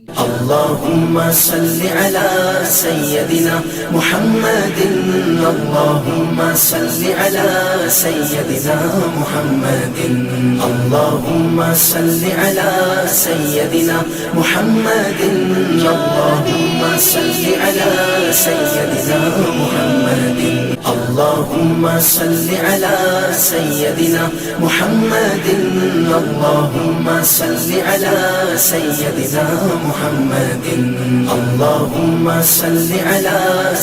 اللهم صل على سيدنا محمد اللهم صل على سيدنا محمد اللهم صل على سيدنا محمد اللهم صل على سيدنا محمد اللهم صل على سيدنا محمد اللهم صل على سيدنا محمد اللهم صل على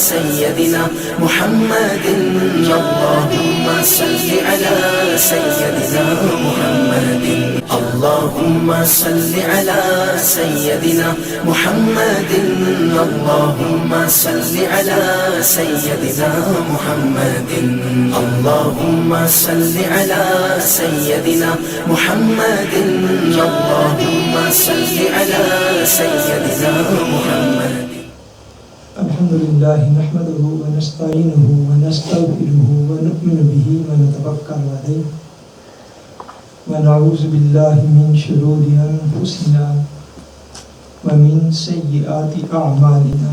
سيدنا محمد اللهم صل على سيدنا محمد اللهم صل على سيدنا محمد اللهم صل على سيدنا محمد اللهم صل على سيدنا محمد اللهم صل على سيدنا محمد. الحمد لله نحمده ونستعينه ونستغفره ونؤمن به ونتوكل عليه ونعوذ بالله من شرور أنفسنا ومن سيئات أعمالنا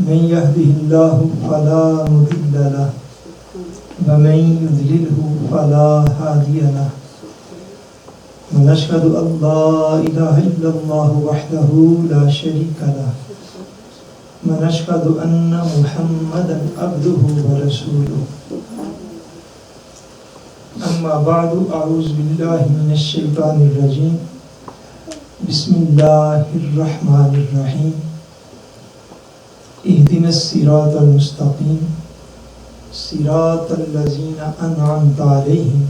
من يهده الله فلا مضل له ومن يضلله فلا هادي له ونشهد أن لا إله إلا الله وحده لا شريك له ونشهد أن محمدا عبده ورسوله أما بعد أعوذ بالله من الشيطان الرجيم بسم الله الرحمن الرحيم اهدنا الصراط المستقيم صراط الذين أنعمت عليهم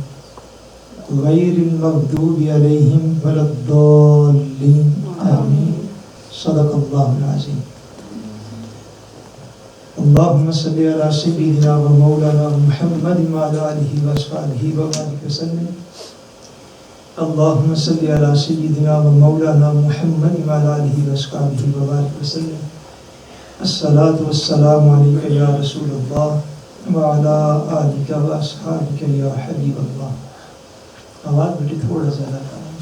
غير المغضوب عليهم ولا الضالين آمين. صدق الله العظيم. اللهم صل على سيدنا ومولانا محمد وعلى آله وصحبه وبارك وسلم. اللهم صل على سيدنا ومولانا محمد وعلى آله وصحبه وبارك وسلم. الصلاة والسلام عليك يا رسول الله وعلى آلك وأصحابك يا حبيب الله. آواز بیٹی تھوڑا زیادہ کریں.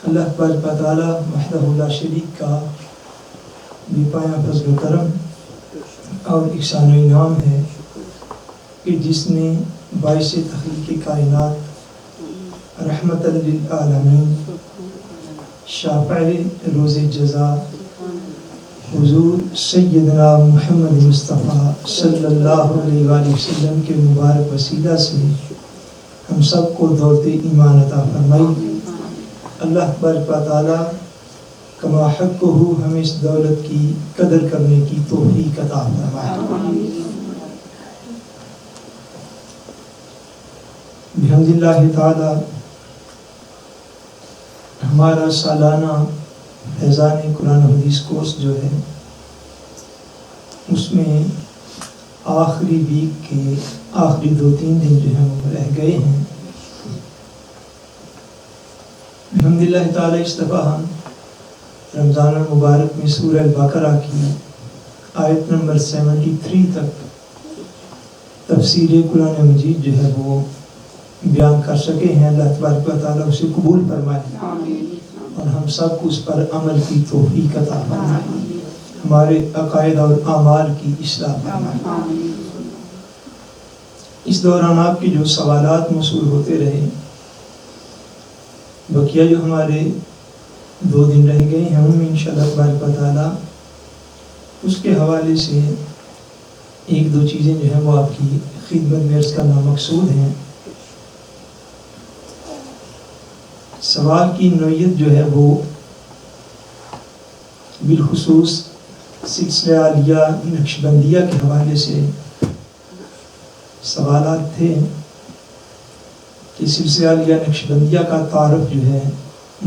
اللہ تبارک و تعالی وحدہ لا شریک کا بے پایہ فضل و کرم اور احسان و انعام ہے کہ جس نے باعث تخلیق کائنات رحمت للعالمین شافع روز جزا حضور سیدنا محمد مصطفیٰ صلی اللہ علیہ وآلہ وسلم کے مبارک وسیلہ سے ہم سب کو دولت ایمان عطا فرمائی. اللہ تبارک و تعالی کما حق ہو ہمیں اس دولت کی قدر کرنے کی توفیق عطا فرمائے. بحمد اللہ تعالی ہمارا سالانہ فیضان قرآن و حدیث کورس جو ہے اس میں آخری ویک کے آخری 2-3 دن جو ہیں وہ رہ گئے ہیں. الحمدللہ تعالی اس دفعہ ہم رمضان المبارک میں سورہ البقرہ کی آیت نمبر 73 تک تفسیر قرآن مجید جو ہے وہ بیان کر سکے ہیں. اللہ تبارک و تعالی اسے قبول فرمائے اور ہم سب کو اس پر عمل کی توفیق عطا فرمائے. ہمارے عقائد اور اعمال کی اصلاح فرمائے. اس دوران آپ کے جو سوالات موصول ہوتے رہے بقیہ جو ہمارے 2 دن رہ گئے ہیں ان میں انشاءاللہ تبارک و تعالی اس کے حوالے سے 1-2 چیزیں جو ہیں وہ آپ کی خدمت میں عرض کرنا مقصود ہیں. سوال کی نوعیت جو ہے وہ بالخصوص سلسلہ عالیہ نقشبندیہ کے حوالے سے سوالات تھے کہ سلسلہ عالیہ نقشبندیہ کا تعارف جو ہے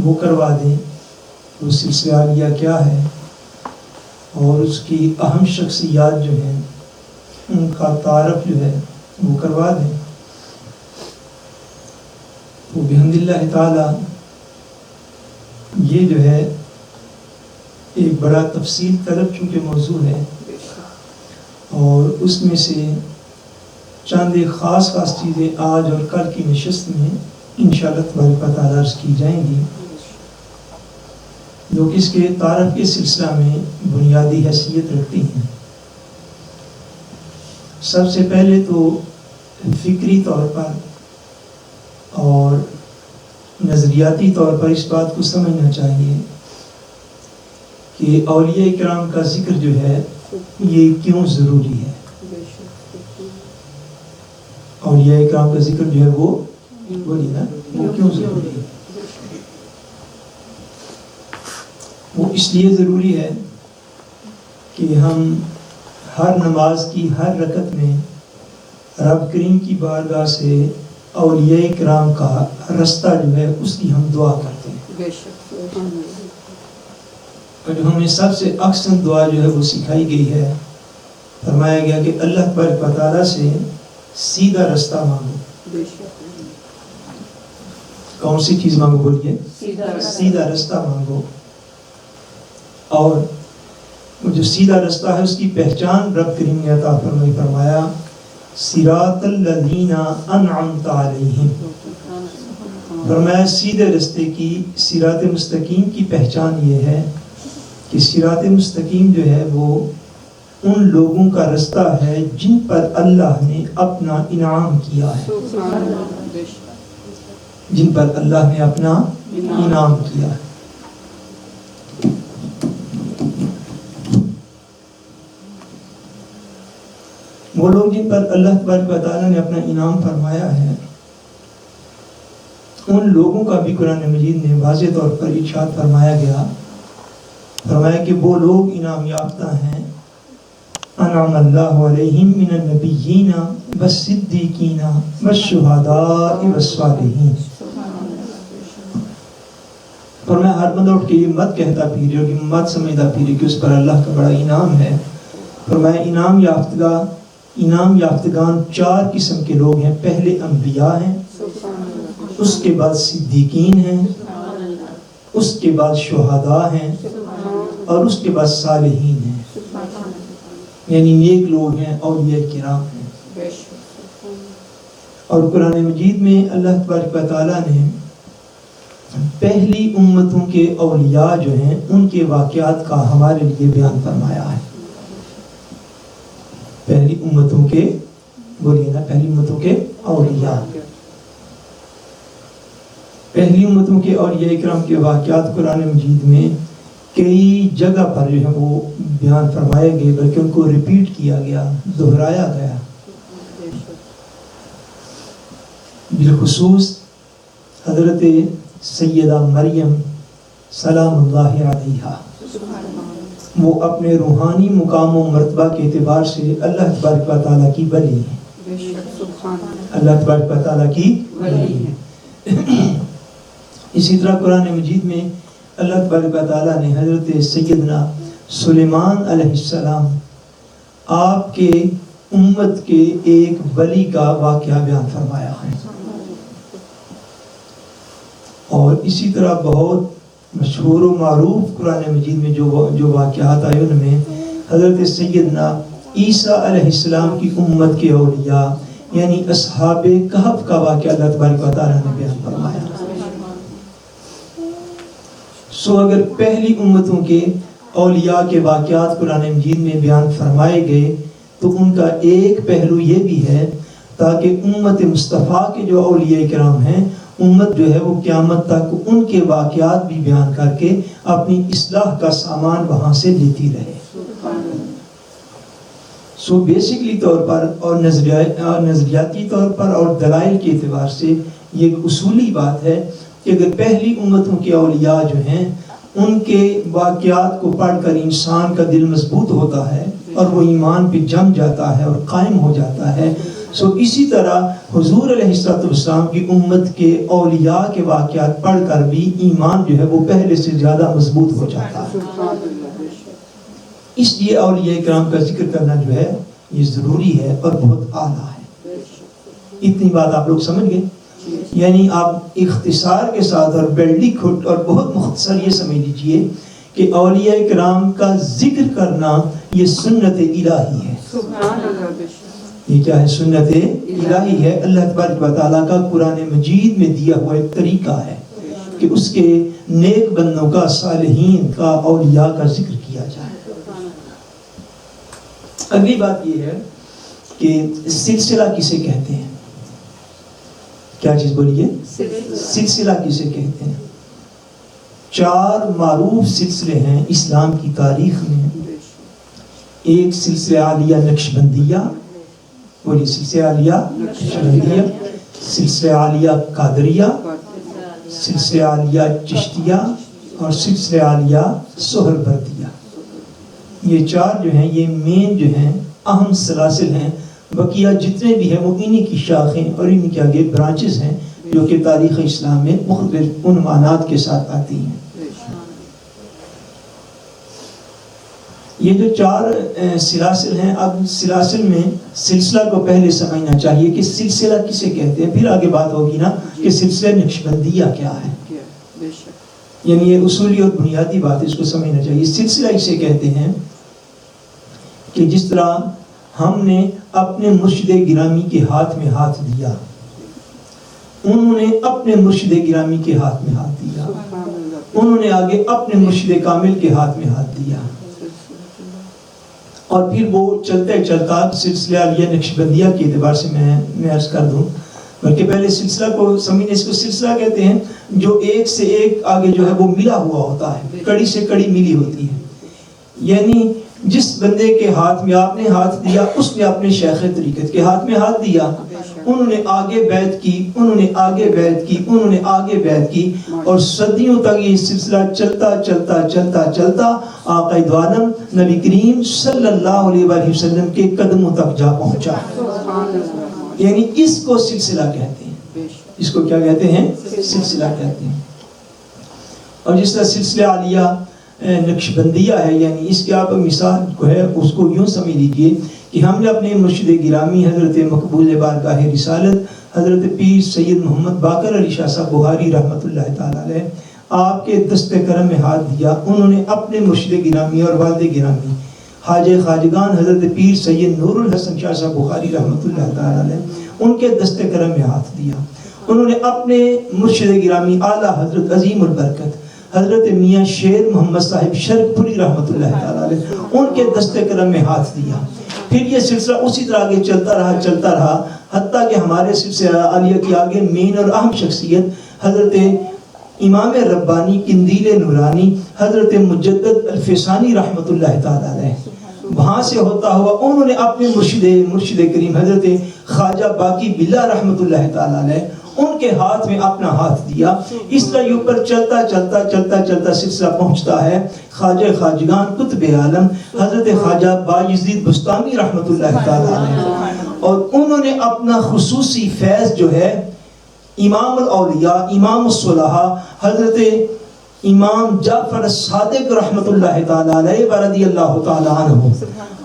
وہ کروا دیں. وہ سلسلہ عالیہ کیا ہے اور اس کی اہم شخصیات جو ہیں ان کا تعارف جو ہے وہ کروا دیں. تو بحمدللہ تعالی یہ جو ہے ایک بڑا تفصیل طلب چونکہ موضوع ہے اور اس میں سے چند خاص چیزیں آج اور کل کی نشست میں انشاءاللہ تبارک و تعالی عرض کی جائیں گی. جو کہ اس کے تعارف کے سلسلہ میں بنیادی حیثیت رکھتی ہیں۔ سب سے پہلے تو فکری طور پر اور نظریاتی طور پر اس بات کو سمجھنا چاہیے کہ اولیاء کرام کا ذکر جو ہے یہ کیوں ضروری ہے۔ اولیاء کرام کا ذکر جو ہے وہ کیوں ضروری ہے؟ وہ اس لیے ضروری ہے کہ ہم ہر نماز کی ہر رکعت میں رب کریم کی بارگاہ سے اولیاء کرام کا رستہ جو ہے اس کی ہم دعا کرتے ہیں، اور جو ہمیں سب سے اکثر دعا جو ہے وہ سکھائی گئی ہے، فرمایا گیا کہ اللہ تبارک و تعالیٰ سے سیدھا رستہ مانگو۔ کون سی چیز مانگو؟ بولیے، سیدھا رستہ مانگو۔ اور وہ جو سیدھا رستہ ہے اس کی پہچان رب کریم نے عطا فرمائی، فرمایا صراط الذین انعمت علیہم، فرمایا سیدھے رستے کی، صراط مستقیم کی پہچان یہ ہے کہ صراط مستقیم جو ہے وہ ان لوگوں کا رستہ ہے جن پر اللہ نے اپنا انعام کیا ہے، جن پر اللہ نے اپنا انعام کیا ہے۔ وہ لوگ جن پر اللہ تبارک و تعالیٰ نے اپنا انعام فرمایا ہے، ان لوگوں کا بھی قرآن مجید نے واضح طور پر ارشاد فرمایا گیا، فرمایا کہ وہ لوگ انعام یافتہ ہیں، انعم اللہ علیہم من النبیین والصدیقین والشہداء والصالحین۔ فرمایا ہر بندہ اٹھ کے یہ مت کہتا پھرے اور یہ مت سمجھتا پھرے کہ اس پر اللہ کا بڑا انعام ہے۔ فرمایا انعام یافتگان چار قسم کے لوگ ہیں، پہلے انبیاء ہیں، اس کے بعد صدیقین ہیں، اس کے بعد شہداء ہیں، اور اس کے بعد صالحین ہیں، یعنی نیک لوگ ہیں، اولیاء کرام ہیں۔ اور قرآن مجید میں اللہ تبارک و تعالیٰ نے پہلی امتوں کے اولیاء جو ہیں ان کے واقعات کا ہمارے لیے بیان فرمایا ہے۔ پہلی امتوں کے، بولیے نا، پہلی امتوں کے اولیاء، پہلی امتوں کے اولیاء اکرام کے واقعات قرآن مجید میں کئی جگہ پر جو ہے وہ بیان فرمائے گئے، بلکہ ان کو ریپیٹ کیا گیا، دہرایا گیا۔ بالخصوص حضرت سیدہ مریم سلام اللہ علیہا، وہ اپنے روحانی مقام و مرتبہ کے اعتبار سے اللہ تبارک و تعالیٰ کی ولی ہیں، اللہ تبارک و تعالیٰ کی ولی ہیں۔ اسی طرح قرآن مجید میں اللہ تبارک و تعالیٰ نے حضرت سیدنا سلیمان علیہ السلام، آپ کے امت کے ایک ولی کا واقعہ بیان فرمایا ہے۔ اور اسی طرح بہت مشہور و معروف قرآن مجید میں جو واقعات آئے ان میں حضرت سیدنا عیسیٰ علیہ السلام کی امت کے اولیاء یعنی اصحاب کہف کا واقعہ اللہ تبارک و تعالیٰ نے بیان فرمایا۔ سو اگر پہلی امتوں کے اولیاء کے واقعات قرآن مجید میں بیان فرمائے گئے تو ان کا ایک پہلو یہ بھی ہے تاکہ امت مصطفیٰ کے جو اولیاء کرام ہیں، امت جو ہے وہ قیامت تک ان کے واقعات بھی بیان کر کے اپنی اصلاح کا سامان وہاں سے لیتی رہے۔ سو بیسکلی طور پر اور نظریاتی طور پر اور دلائل کے اعتبار سے یہ ایک اصولی بات ہے کہ اگر پہلی امتوں کے اولیاء جو ہیں ان کے واقعات کو پڑھ کر انسان کا دل مضبوط ہوتا ہے اور وہ ایمان پہ جم جاتا ہے اور قائم ہو جاتا ہے، سو اسی طرح حضور علیہ السلام کی امت کے اولیاء کے واقعات پڑھ کر بھی ایمان جو ہے وہ پہلے سے زیادہ مضبوط ہو جاتا ہے۔ اس لیے اولیاء کرام کا ذکر کرنا جو ہے یہ ضروری ہے اور بہت اعلیٰ ہے۔ اتنی بات آپ لوگ سمجھ گئے؟ یعنی آپ اختصار کے ساتھ اور بیلڈی کھٹ اور بہت مختصر یہ سمجھ لیجئے کہ اولیاء کرام کا ذکر کرنا یہ سنت الہی ہے۔ یہ کیا ہے؟ سنت الہی ہے، اللہ تبارک و تعالیٰ کا قرآن مجید میں دیا ہوا ایک طریقہ ہے کہ اس کے نیک بندوں کا، صالحین کا، اولیاء کا ذکر کیا جائے۔ اگلی بات یہ ہے کہ سلسلہ کسے کہتے ہیں؟ کیا چیز بولیے؟ سلسلہ کسے کہتے ہیں؟ 4 معروف سلسلے ہیں اسلام کی تاریخ میں۔ ایک سلسلہ عالیہ نقشبندیہ، بولیے سلسلہ عالیہ نقشبندیہ، سلسلہ عالیہ قادریہ، سلسلہ عالیہ چشتیہ اور سلسلہ عالیہ سہروردیہ۔ یہ 4 جو ہیں یہ مین جو ہیں اہم سلاسل ہیں، بقیہ جتنے بھی ہیں وہ انہی کی شاخیں اور انہی کے آگے برانچز ہیں جو کہ تاریخ اسلام میں مختلف عنوانات کے ساتھ آتی ہیں۔ یہ جو 4 سلاسل ہیں، اب سلاسل میں سلسلہ کو پہلے سمجھنا چاہیے کہ سلسلہ کسے کہتے ہیں، پھر آگے بات ہوگی نا کہ سلسلہ نقشبندیہ کیا ہے، یعنی یہ اصولی اور بنیادی بات ہے، اس کو سمجھنا چاہیے۔ سلسلہ اسے کہتے ہیں کہ جس طرح ہم نے اپنے مرشد گرامی کے ہاتھ میں ہاتھ دیا، انہوں نے اپنے مرشد گرامی کے ہاتھ میں ہاتھ دیا، انہوں نے آگے اپنے مرشد کامل کے ہاتھ میں ہاتھ دیا، اور پھر وہ چلتے چلتا سلسلہ عالیہ نقشبندیہ کے اعتبار سے میں عرض کر دوں، بلکہ پہلے سلسلہ کو سمجھنے، اس کو سلسلہ کہتے ہیں جو ایک سے ایک آگے جو ہے وہ ملا ہوا ہوتا ہے، کڑی سے کڑی ملی ہوتی ہے، یعنی جس بندے کے ہاتھ میں آپ نے ہاتھ دیا اس نے اپنے شیخ طریقت کے ہاتھ میں ہاتھ دیا، انہوں نے آگے بیعت کی، انہوں نے آگے بیعت کی، انہوں نے آگے بیعت کی، اور صدیوں تک یہ سلسلہ چلتا چلتا چلتا چلتا آقا دو عالم نبی کریم صلی اللہ علیہ وآلہ وسلم کے قدموں تک جا پہنچا، یعنی اس کو سلسلہ کہتے ہیں۔ اس کو کیا کہتے ہیں؟ سلسلہ کہتے ہیں۔ اور جس طرح سلسلہ عالیہ نقشبندیہ ہے، یعنی اس کی آپ مثال کو ہے اس کو یوں سمجھ لیجئے کہ ہم نے اپنے مرشد گرامی حضرت مقبول بارگاہ رسالت حضرت پیر سید محمد باقر علی شاہ صاحب بخاری رحمۃ اللہ تعالی علیہ آپ کے دست کرم میں ہاتھ دیا، انہوں نے اپنے مرشد گرامی اور والد گرامی خواجہ خواجگان حضرت پیر سید نور الحسن شاہ صاحب بخاری رحمۃ اللہ تعالی علیہ ان کے دست کرم میں ہاتھ دیا، انہوں نے اپنے مرشد گرامی اعلیٰ حضرت عظیم البرکت حضرت میاں شیر محمد صاحب شرک پوری رحمۃ اللہ تعالی علیہ ان کے دست کرم میں ہاتھ دیا۔ پھر یہ سلسلہ اسی طرح آگے چلتا رہا حتیٰ کہ ہمارے سلسلہ عالیہ کی آگے مین اور اہم شخصیت حضرت امام ربانی قندیل نورانی حضرت مجدد الفسانی رحمۃ اللہ تعالی علیہ، وہاں سے ہوتا ہوا انہوں نے اپنے مرشد کریم حضرت خواجہ باقی باللہ رحمۃ اللہ تعالی علیہ ان کے ہاتھ میں اپنا ہاتھ دیا۔ اس طرح یہ اوپر چلتا سلسلہ پہنچتا ہے خواجہ خواجگان قطب عالم حضرت خواجہ بایزید بستامی رحمۃ اللہ تعالی علیہ، اور انہوں نے اپنا خصوصی فیض جو ہے امام الاولیاء امام الصلحاء حضرت امام جعفر صادق رحمۃ اللہ تعالی علیہ ورضی اللہ تعالی عنہ،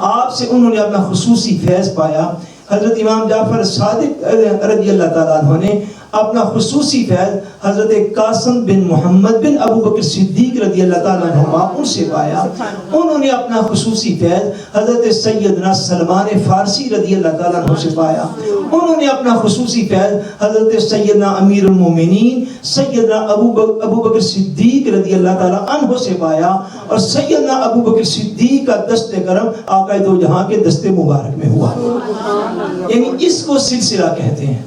آپ سے انہوں نے اپنا خصوصی فیض پایا۔ حضرت امام جعفر صادق رضی اللہ تعالیٰ عنہ نے اپنا خصوصی فیض حضرت قاسم بن محمد بن ابو بکر صدیق رضی اللہ تعالیٰ عنہ ان سے پایا، انہوں نے اپنا خصوصی فیض حضرت سیدنا سلمان فارسی رضی اللہ تعالیٰ عنہ سے پایا، انہوں نے اپنا خصوصی فیض حضرت سیدنا امیر المومنین سیدنا ابو بکر صدیق رضی اللہ تعالیٰ عنہ سے پایا، اور سیدنا ابو بکر صدیق کا دست کرم آقا دو جہاں کے دست مبارک میں ہوا، یعنی اس کو سلسلہ کہتے ہیں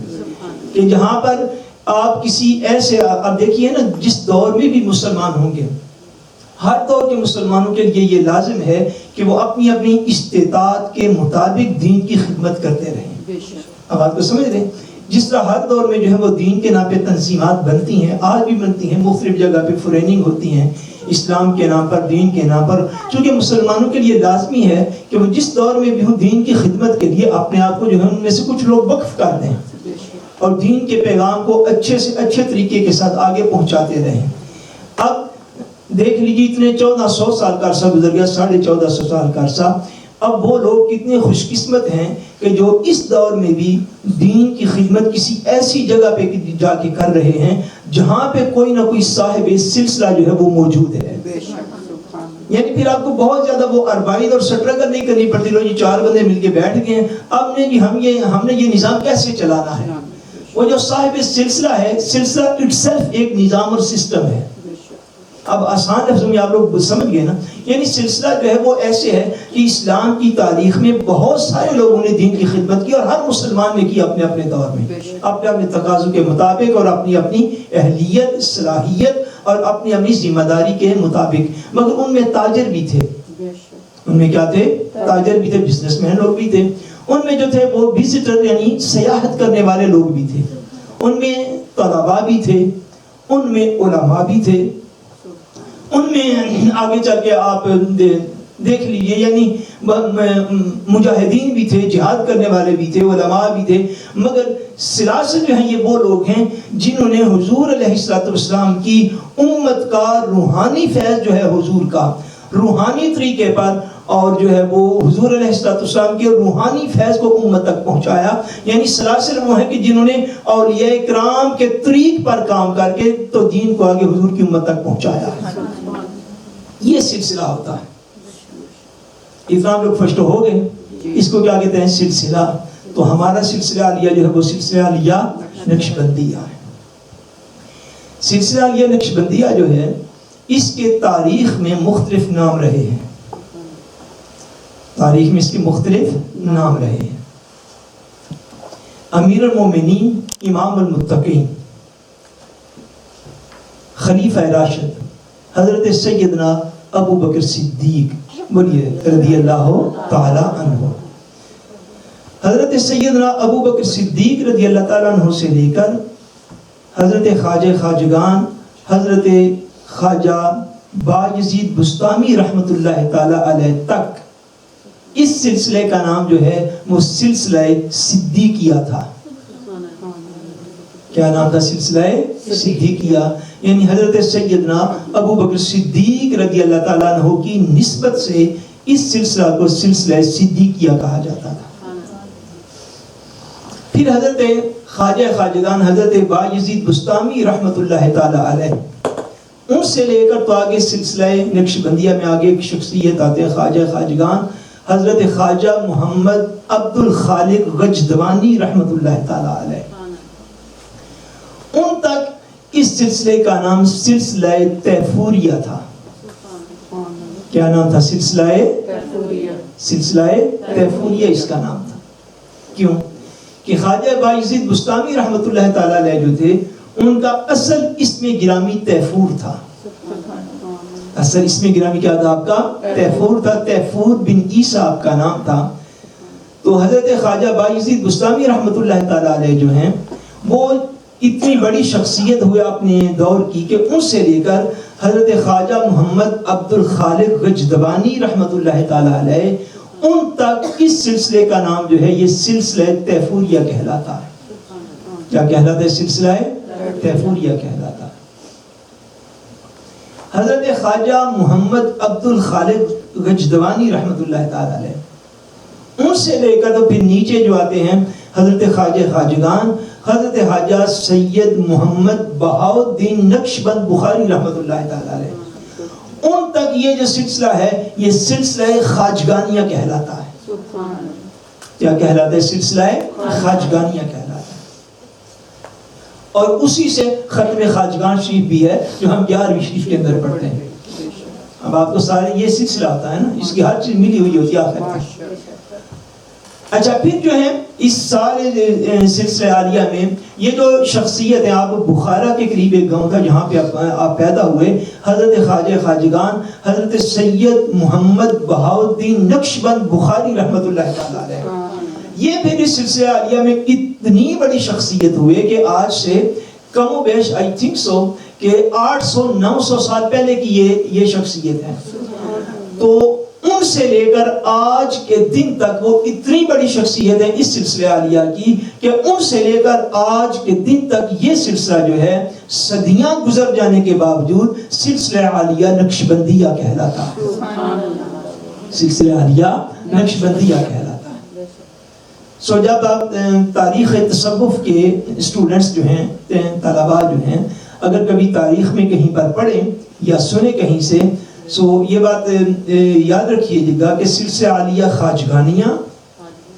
کہ جہاں پر آپ کسی ایسے، آپ دیکھیے نا جس دور میں بھی مسلمان ہوں گے، ہر دور کے مسلمانوں کے لیے یہ لازم ہے کہ وہ اپنی اپنی استطاعت کے مطابق دین کی خدمت کرتے رہیں۔ اب آپ کو سمجھ رہے ہیں جس طرح ہر دور میں جو ہے وہ دین کے نام پہ تنظیمات بنتی ہیں، آج بھی بنتی ہیں، مختلف جگہ پہ ٹریننگ ہوتی ہیں اسلام کے نام پر، دین کے نام پر، چونکہ مسلمانوں کے لیے لازمی ہے کہ وہ جس دور میں بھی ہوں دین کی خدمت کے لیے اپنے آپ کو جو ہے ان میں سے کچھ لوگ وقف کر دیں اور دین کے پیغام کو اچھے سے اچھے طریقے کے ساتھ آگے پہنچاتے رہیں۔ اب دیکھ لیجیے اتنے 1400 سال کا عرصہ گزر گیا، 1450 سال کا عرصہ، اب وہ لوگ کتنے خوش قسمت ہیں کہ جو اس دور میں بھی دین کی خدمت کسی ایسی جگہ پہ جا کے کر رہے ہیں جہاں پہ کوئی نہ کوئی صاحب سلسلہ جو ہے وہ موجود ہے۔ یعنی پھر آپ کو بہت زیادہ وہ اربائد اور سٹرگل نہیں کرنی پڑتی، لو جی 4 بندے مل کے بیٹھ گئے ہیں، اب نے جی ہم نے یہ نظام کیسے چلانا ہے۔ وہ جو صاحب سلسلہ ہے، سلسلہ اٹ سیلف ایک نظام اور سسٹم ہے، اب آسان لفظوں میں آپ لوگ سمجھ گئے نا، یعنی سلسلہ جو ہے وہ ایسے ہے کہ اسلام کی تاریخ میں بہت سارے لوگوں نے دین کی خدمت کی، اور ہر مسلمان نے کی اپنے اپنے دور میں، اپنے اپنے تقاضوں کے مطابق اور اپنی اپنی اہلیت، صلاحیت اور اپنی اپنی ذمہ داری کے مطابق. مگر ان میں تاجر بھی تھے، ان میں کیا تھے؟ تاجر بھی تھے، بزنس مین لوگ بھی تھے. ان میں جو تھے وہ وزٹر یعنی سیاحت کرنے والے لوگ بھی تھے، ان میں طلباء بھی تھے، ان میں علماء بھی تھے، ان میں آگے چل کے آپ دیکھ لیجئے یعنی مجاہدین بھی تھے، جہاد کرنے والے بھی تھے، علماء بھی تھے. مگر سلاسل جو ہیں یہ وہ لوگ ہیں جنہوں نے حضور علیہ السلام کی امت کا روحانی فیض جو ہے حضور کا روحانی طریقے پر، اور جو ہے وہ حضور علیہ السلام کے روحانی فیض کو امت تک پہنچایا. یعنی سلاسل وہ ہیں کہ جنہوں نے اولیاء کرام کے طریق پر کام کر کے تو دین کو آگے حضور کی امت تک پہنچایا. یہ سلسلہ ہوتا ہے. اتنا ہم لوگ فرسٹ ہو گئے. اس کو کیا کہتے ہیں؟ سلسلہ. تو ہمارا سلسلہ عالیہ جو ہے وہ سلسلہ عالیہ نقشبندیہ ہے. سلسلہ عالیہ نقشبندیہ جو ہے اس کے تاریخ میں مختلف نام رہے ہیں. تاریخ میں اس کے مختلف نام رہے ہیں. امیر المومنین، امام المتقین، خلیفہ راشد حضرت سیدنا ابو بکر صدیق بولیے رضی اللہ تعالی عنہ. حضرت سیدنا ابو بکر صدیق رضی اللہ تعالی عنہ سے لے کر حضرت خواجہ خواجگان حضرت خواجہ بایزید بسطامی رحمت اللہ تعالی علیہ تک اس سلسلے کا نام جو ہے وہ سلسلہ صدیقیہ تھا. کیا نام تھا؟ سلسلہ صدیقیہ. یعنی حضرت سیدنا ابو بکر صدیق رضی اللہ تعالیٰ عنہ کی نسبت سے اس سلسلہ کو سلسلہ صدیقیہ کہا جاتا تھا. پھر حضرت خواجہ خواجگان حضرت بایزید بسطامی رحمت اللہ تعالی علیہ، ان سے لے کر تو آگے سلسلہ نقشبندیہ میں آگے ایک شخصیت آتے ہیں خواجہ خواجگان حضرت خواجہ محمد عبد الخالق غجدوانی رحمت اللہ تعالی علیہ. ان تک اس سلسلے کا نام سلسلہ تیفوریہ تھا. کیا نام تھا؟ سلسلہ تیفوریہ اس کا نام تھا. کیوں کہ خواجہ بایزید بسطامی رحمت اللہ تعالی علیہ جو تھے ان کا اصل اسم گرامی تیفور تھا. اصل اسم گرامی کیا تھا آپ کا؟ تیفور تھا. تیفور بن عیسیٰ آپ کا نام تھا. تو حضرت خواجہ بایزید بسطامی رحمت اللہ تعالی علیہ جو ہیں وہ اتنی بڑی شخصیت ہوئے اپنے دور کی کہ ان سے لے کر حضرت خواجہ محمد عبد الخالق غجدوانی رحمت اللہ تعالی علیہ ان تک اس سلسلے کا نام جو ہے یہ سلسلہ تیفوریہ کہلاتا ہے. کیا کہلاتا ہے؟ سلسلہ تیفوریہ کہلاتا ہے. حضرت خواجہ محمد عبد الخالق غجدوانی رحمت اللہ تعالی علیہ ان سے لے کر تو پھر نیچے جو آتے ہیں حضرت خواجہ خواجگان حضرت خواجہ سید محمد بہاؤالدین نقشبند بخاری رحمت اللہ تعالی علیہ، ان تک یہ جو سلسلہ ہے یہ سلسلہ خواجگانیہ کہلاتا ہے. کیا کہلاتا ہے؟ سلسلہ خواجگانیہ کہلاتا ہے. اور اسی سے ختم خواجگان شریف بھی ہے جو ہم 11ویں شریف کے اندر پڑھتے ہیں. اب آپ کو سارے یہ سلسلہ ہوتا ہے نا، اس کی ہر چیز ملی ہوئی ہوتی ہے آخر. اچھا پھر جو ہے اس سارے سلسلہ عالیہ میں یہ جو شخصیت ہیں، آپ بخارا کے قریب ایک گاؤں تھا جہاں پہ آپ پیدا ہوئے، حضرت خواجہ خواجگان حضرت سید محمد بہاؤالدین نقشبند بخاری رحمت اللہ تعالی علیہ. یہ پھر اس سلسلہ عالیہ میں اتنی بڑی شخصیت ہوئے کہ آج سے کم و بیش آئی تھنک سو کہ 800-900 سال پہلے کی یہ شخصیت ہے. تو ان سے لے کر آج کے دن تک وہ اتنی بڑی شخصیت ہے اس سلسلہ عالیہ کی کہ ان سے لے کر آج کے دن تک یہ سلسلہ جو ہے صدیاں گزر جانے کے باوجود سلسلہ عالیہ نقشبندیہ کہلاتا ہے. سلسلہ عالیہ نقشبندیہ کہلاتا ہے. سو جب آپ تاریخ تصوف کے اسٹوڈنٹس جو ہیں، طلباء جو ہیں، اگر کبھی تاریخ میں کہیں پر پڑھیں یا سنیں کہیں سے، سو یہ بات یاد رکھیے گا کہ سلسلہ عالیہ خواجگانیہ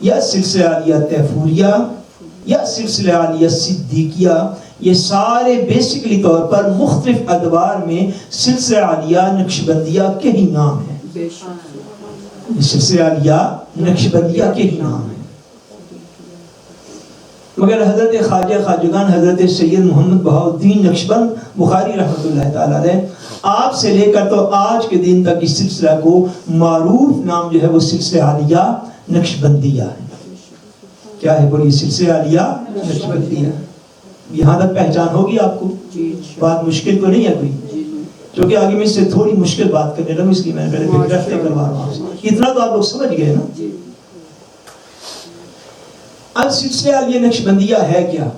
یا سلسلہ عالیہ تیفوریہ یا سلسلہ عالیہ صدیقیہ یہ سارے بیسکلی طور پر مختلف ادوار میں سلسلہ عالیہ نقشبندیہ کے ہی نام ہیں. یہ سلسلہ عالیہ نقشبندیہ کے ہی نام ہیں. مگر حضرت خواجہ خواجگان حضرت سید محمد بہاؤالدین نقشبند بخاری رحمۃ اللہ تعالی علیہ آپ سے لے کر تو آج کے دن تک اس سلسلہ کو معروف نام جو ہے وہ سلسلہ عالیہ نقشبندیہ ہے. کیا ہے بولیے؟ سلسلہ عالیہ نقشبندیہ. یہاں تک پہچان ہوگی آپ کو؟ بات مشکل تو نہیں ہے کوئی؟ کیونکہ آگے میں اس سے تھوڑی مشکل بات کرنے لگا، اس لیے میں پہلے رفتے کروا رہا ہوں آپ سے. اتنا تو آپ لوگ سمجھ گئے نا. اب سلسلہ عالیہ نقشبندیہ ہے کیا،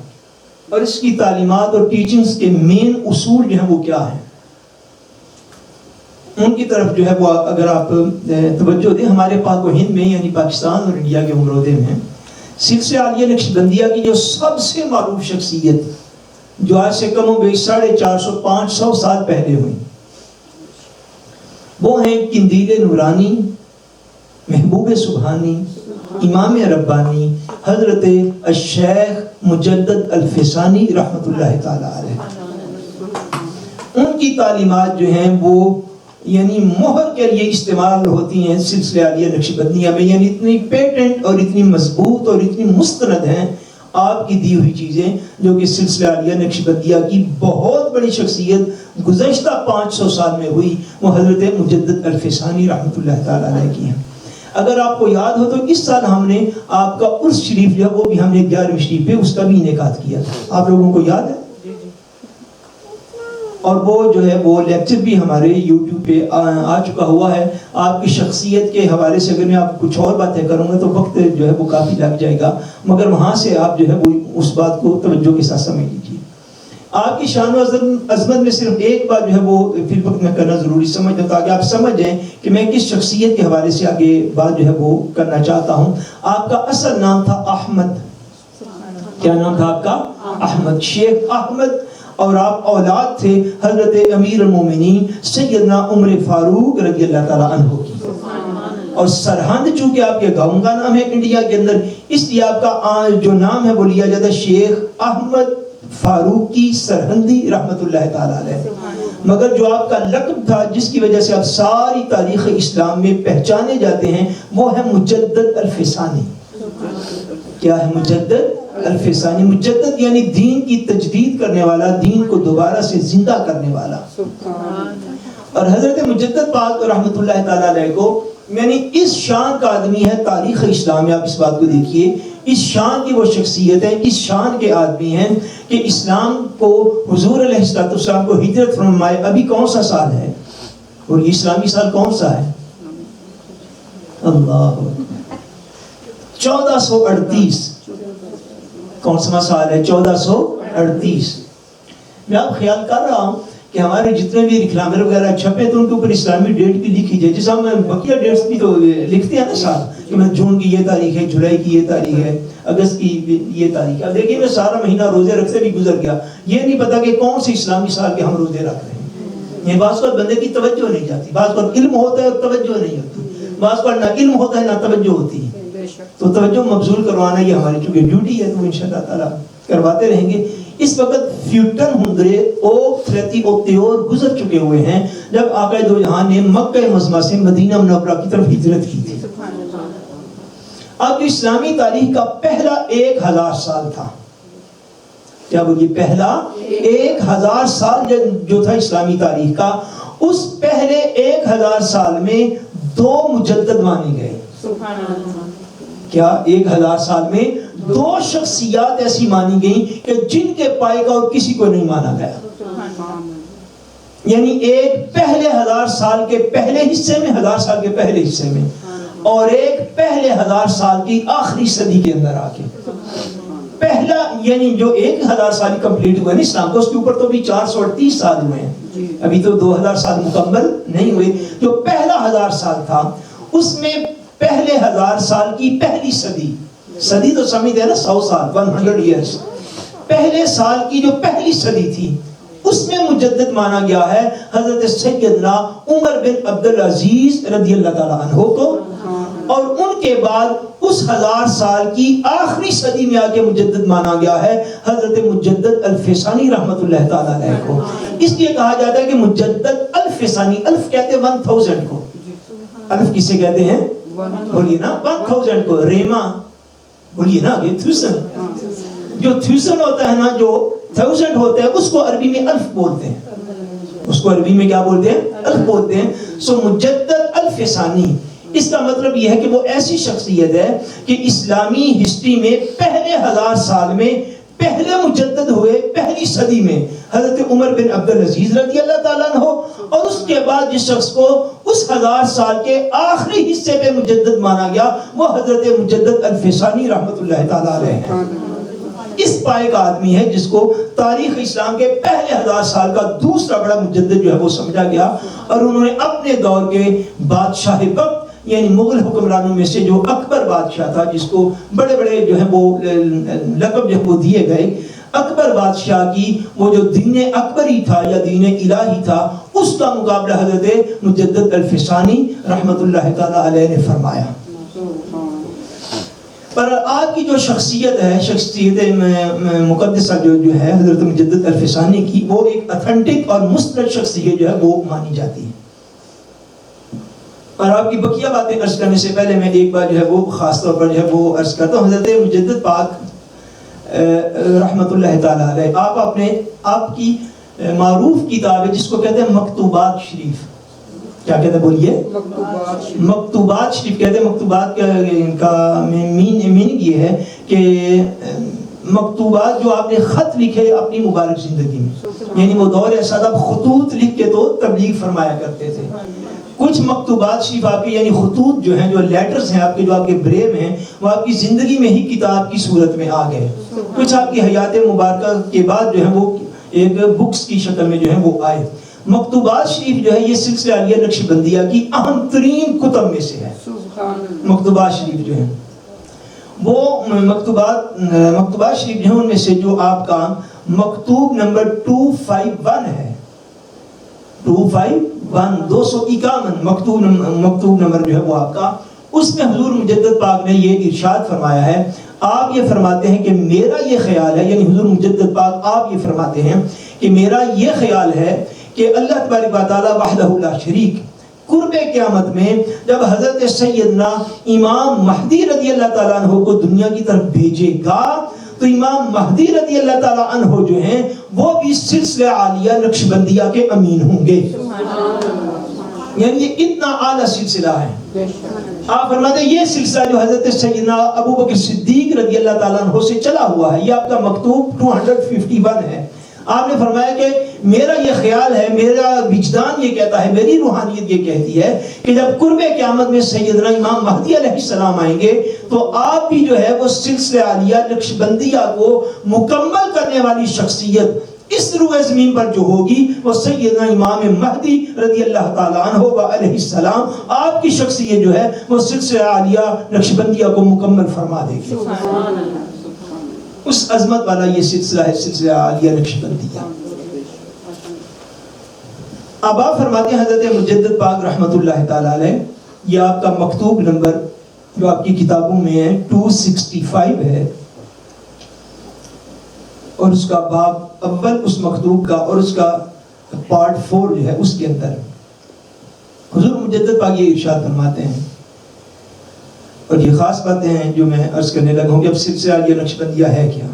اور اس کی تعلیمات اور ٹیچنگز کے مین اصول جو ہیں وہ کیا ہیں، ان کی طرف جو ہے وہ اگر آپ توجہ دیں. ہمارے پاک و ہند میں یعنی پاکستان اور انڈیا کے امروزے میں سلسلہ عالیہ نقشبندیہ کی جو سب سے معروف شخصیت جو آج سے کم و بیش 450-500 سال پہلے ہوئی، وہ ہیں قندیل نورانی، محبوب سبحانی، امام ربانی حضرت الشیخ مجدد الفسانی رحمۃ اللہ تعالی علیہ. ان کی تعلیمات جو ہیں وہ یعنی مہر کے لیے استعمال ہوتی ہیں سلسلہ عالیہ نقشبندیہ میں. یعنی اتنی پیٹنٹ اور اتنی مضبوط اور اتنی مستند ہیں آپ کی دی ہوئی چیزیں، جو کہ سلسلہ عالیہ نقشبندیہ کی بہت بڑی شخصیت گزشتہ 500 سال میں ہوئی، وہ حضرت مجدد الفسانی رحمۃ اللہ تعالی علیہ کی ہیں. اگر آپ کو یاد ہو تو اس سال ہم نے آپ کا عرس شریف جو ہے وہ بھی ہم نے 11ویں شریف پہ اس کا بھی انعقاد کیا تھا. آپ لوگوں کو یاد ہے؟ اور وہ جو ہے وہ لیکچر بھی ہمارے یوٹیوب پہ آ چکا ہوا ہے. آپ کی شخصیت کے حوالے سے اگر میں آپ کچھ اور باتیں کروں گا تو وقت جو ہے وہ کافی لگ جائے گا، مگر وہاں سے آپ جو ہے وہ اس بات کو توجہ کے ساتھ سمجھ لیجیے. آپ کی شان و عظمت میں صرف ایک بات جو ہے وہ فی الوقت میں کرنا ضروری سمجھتا ہوں تاکہ آپ سمجھ جائیں کہ میں کس شخصیت کے حوالے سے آگے بات جو ہے وہ کرنا چاہتا ہوں. آپ کا اصل نام تھا احمد. کیا نام تھا آپ کا؟ احمد، شیخ احمد. اور آپ اولاد تھے حضرت امیر المومنین سیدنا عمر فاروق رضی اللہ تعالیٰ عنہ کی. اور سرہند چونکہ آپ کے گاؤں کا نام ہے انڈیا کے اندر، اس لیے آپ کا جو نام ہے وہ لیا جاتا ہے شیخ احمد فاروقی سرہندی رحمت اللہ تعالیٰ علیہ. مگر جو آپ کا لقب تھا جس کی وجہ سے آپ ساری تاریخ اسلام میں پہچانے جاتے ہیں وہ ہے مجدد الفسانی. کیا ہے؟ مجدد الفسانی. مجدد یعنی دین کی تجدید کرنے والا، دین کو دوبارہ سے زندہ کرنے والا. اور حضرت مجدد پاک رحمت اللہ تعالیٰ علیہ کو یعنی اس شان کا آدمی ہے تاریخ اسلام میں. آپ اس بات کو دیکھیے، اس شان کی وہ شخصیت ہے، اس شان کے آدمی ہیں کہ اسلام کو حضور علیہ السلام کو ہجرت فرمائے ابھی کون سا سال ہے، اور یہ اسلامی سال کون سا ہے؟ اللہ 1438. کون سا سال ہے؟ 1438. میں اب خیال کر رہا ہوں کہ ہمارے جتنے بھی ریکلامر وغیرہ چھپے تو ان کے اوپر اسلامی ڈیٹ بھی لکھی جائے. جیسے ہم بقیہ ڈیٹس بھی تو لکھتے ہیں نا سال، کہ میں جون کی یہ تاریخ ہے، جولائی کی یہ تاریخ ہے، اگست کی یہ تاریخ ہے. اب دیکھیے میں سارا مہینہ روزے رکھتے بھی گزر گیا، یہ نہیں پتا کہ کون سے اسلامی سال کے ہم روزے رکھ رہے ہیں. یہ بعض وقت بندے کی توجہ نہیں جاتی، بعض وقت علم ہوتا ہے اور توجہ نہیں ہوتی، بعض وقت نہ علم ہوتا ہے نہ توجہ ہوتی ہے. تو توجہ مبذول کروانا یہ ہماری چونکہ ڈیوٹی ہے تو انشاءاللہ تعالیٰ کرواتے رہیں گے. اس وقت 1483 گزر چکے ہوئے ہیں جب آقا دو جہاں نے مکہ معظمہ سے مدینہ منورہ کی طرف ہجرت کی تھی. اب اسلامی تاریخ کا پہلا 1000 سال تھا. کیا بولیے؟ پہلا 1000 سال جو تھا اسلامی تاریخ کا، اس پہلے 1000 سال میں 2 مجدد مانے گئے. کیا 1000 سال میں 2 شخصیات ایسی مانی گئیں کہ جن کے پائے کا اور کسی کو نہیں مانا گیا. یعنی ایک پہلے 1000 سال کے پہلے حصے میں، 1000 سال کے پہلے حصے میں، اور ایک پہلے 1000 سال کی آخری صدی کے اندر آ کے. پہلا یعنی جو 1000 سال کمپلیٹ ہوئے نا اسلام کو، اس کے اوپر تو بھی 438 سال ہوئے ہیں، ابھی تو 2000 سال مکمل نہیں ہوئے. جو پہلا 1000 سال تھا اس میں پہلے 1000 سال کی پہلی صدی، صدی تو سمجھتے ہیں نا 100 سال، 100 ایئرز. پہلے سال کی جو پہلی صدی تھی اس میں مجدد مانا گیا ہے حضرت سیدنا عمر بن عبدالعزیز رضی اللہ تعالیٰ عنہ کو. اور ان ان کے بعد اس 1000 سال کی آخری صدی میں آگے مجدد مانا گیا ہے حضرت مجدد الفسانی رحمت اللہ تعالیٰ علیہ کو. اس لیے کہا جاتا ہے کہ مجدد الفسانی، الف کہتے ہیں 1000 کو، الف کسے کہتے ہیں؟ بولیے نا 1000 کو، ریما بولیے نا، یہ 1000 جو 1000 ہوتا ہے نا، جو 1000 ہوتا ہے اس کو عربی میں الف بولتے ہیں، اس کو عربی میں کیا بولتے ہیں؟ الف بولتے ہیں. سو مجدد الفسانی، اس کا مطلب یہ ہے کہ وہ ایسی شخصیت ہے کہ اسلامی ہسٹری میں پہلے 1000 سال میں پہلے مجدد ہوئے، پہلی صدی میں حضرت عمر بن عبدالعزیز رضی اللہ تعالیٰ عنہ، اور اس کے بعد جس شخص کو اس 1000 سال کے آخری حصے پہ مجدد مانا گیا وہ حضرت مجدد الفسانی رحمت اللہ تعالیٰ علیہ ہے. اس پائے کا آدمی ہے جس کو تاریخ اسلام کے پہلے 1000 سال کا دوسرا بڑا مجدد جو ہے وہ سمجھا گیا، اور انہوں نے اپنے دور کے بادشاہ وقت یعنی مغل حکمرانوں میں سے جو اکبر بادشاہ تھا، جس کو بڑے بڑے جو ہے وہ لقب جو وہ دیے گئے، اکبر بادشاہ کی وہ جو دین اکبری تھا یا دین الہی تھا، اس کا مقابلہ حضرت مجدد الفسانی رحمت اللہ تعالیٰ علیہ نے فرمایا. پر آپ کی جو شخصیت ہے، شخصیت مقدسہ جو ہے حضرت مجدد الفسانی کی، وہ ایک اتھینٹک اور مستند شخصیت جو ہے وہ مانی جاتی ہے. اور آپ کی بقیہ باتیں عرض کرنے سے پہلے میں ایک بار جو ہے وہ خاص طور پر جو ہے وہ عرض کرتا ہوں. حضرت مجدد پاک رحمت اللہ تعالیٰ علیہ، آپ کی معروف کتاب ہے جس کو کہتے ہیں مکتوبات شریف. کیا کہتے ہیں بولیے؟ مکتوبات شریف کہتے ہیں. مکتوبات کا میننگ یہ ہے کہ مکتوبات جو آپ نے خط لکھے اپنی مبارک زندگی میں، یعنی وہ دور صدب خطوط لکھ کے تو تبلیغ فرمایا کرتے تھے. کچھ مکتوبات شریف آپ کے یعنی خطوط جو ہیں، جو لیٹرز ہیں آپ کے، جو آپ کے بریو ہیں، وہ آپ کی زندگی میں ہی کتاب کی صورت میں آ گئے. کچھ آپ کی حیات مبارکہ کے بعد جو ہے وہ ایک بکس کی شکل میں جو ہے وہ آئے. مکتوبات شریف جو ہے یہ سلسلہ عالیہ نقشبندیہ کی اہم ترین کتب میں سے ہے. مکتوبات شریف جو ہے وہ مکتوبات شریف جو ہے ان میں سے جو آپ کا مکتوب نمبر 251 ہے، 251 مکتوب نمبر جو ہے وہ آپ کا، اس میں حضور مجدد پاک نے یہ ارشاد فرمایا ہے. آپ یہ فرماتے ہیں کہ میرا یہ خیال ہے، یعنی حضور مجدد پاک آپ یہ فرماتے ہیں کہ میرا یہ خیال ہے کہ اللہ تبارک و تعالی وحدہ لا شریک قرب قیامت میں جب حضرت سیدنا امام مہدی رضی اللہ تعالیٰ عنہ کو دنیا کی طرف بھیجے گا تو امام مہدی رضی اللہ تعالیٰ عنہ جو ہیں وہ بھی سلسلہ عالیہ نقشبندیہ کے امین ہوں گے. یعنی یہ اتنا اعلیٰ سلسلہ ہے. آپ فرماتے ہیں یہ سلسلہ جو حضرت سیدنا ابو بکر صدیق رضی اللہ تعالیٰ عنہ سے چلا ہوا ہے، یہ آپ کا مکتوب 251 ہے. آپ نے فرمایا کہ میرا یہ خیال ہے، میرا وجدان یہ کہتا ہے، میری روحانیت یہ کہتی ہے کہ جب قرب قیامت میں سیدنا امام مہدی علیہ السلام آئیں گے تو آپ بھی جو ہے وہ سلسلہ عالیہ نقشبندیہ کو مکمل کرنے والی شخصیت اس روئے زمین پر جو ہوگی وہ سیدنا امام مہدی رضی اللہ تعالیٰ عنہ علیہ السلام، آپ کی شخصیت جو ہے وہ سلسلہ عالیہ نقشبندیہ کو مکمل فرما دے گی. اس عظمت والا یہ سلسلہ ہے، سلسلہ عالیہ نقشبندیہ. اب آپ فرماتے ہیں حضرت مجدد پاک رحمت اللہ تعالیٰ علیہ، یہ آپ کا مکتوب نمبر جو آپ کی کتابوں میں ہے 265 ہے، اور اس کا باب اول اس مکتوب کا اور اس کا پارٹ 4 جو ہے اس کے اندر حضور مجدد پاک یہ ارشاد فرماتے ہیں، اور یہ خاص باتیں ہیں جو میں عرض کرنے لگا ہوں کہ اب سلسلہ عالیہ نقشبندیہ ہے کیا.